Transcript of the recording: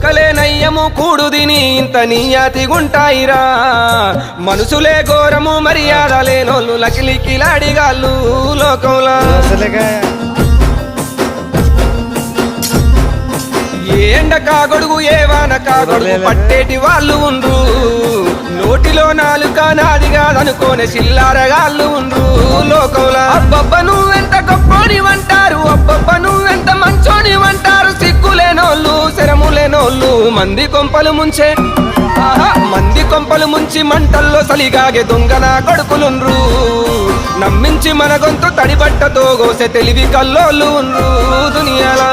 కుక్కలే నయ్యము కూడు దిని ఇంత నీయాతిగుంటాయిరా మనుషులే ఘోరము మర్యాద లేనోళ్ళు లకిలికిలాడిగాళ్ళు లోకంలా ఏ ఎండకా గొడుగు ఏ వానకా గొడుగు పట్టేటి వాళ్ళు ఉండ్రు నోటిలో నాలుక నాది కాదనుకోనే చిల్లారగాళ్ళు ఉండ్రు లోకంలా అబ్బబ్బ నువ్వెంత గొప్పోనివంటారు అబ్బబ్బ నువ్వెంత మంచోనివంటారు సిగ్గులేనోళ్ళు శరములేనోళ్ళు మంది కొంపలు ముంచే మంది కొంపలు ముంచి మంటల్లో సలిగాగే దొంగన కొడుకులుండ్రు నమ్మించి మన గొంతు తడిబట్టతో గోసె తెలివి కల్లోళ్ళు ఉండ్రు దునియాలా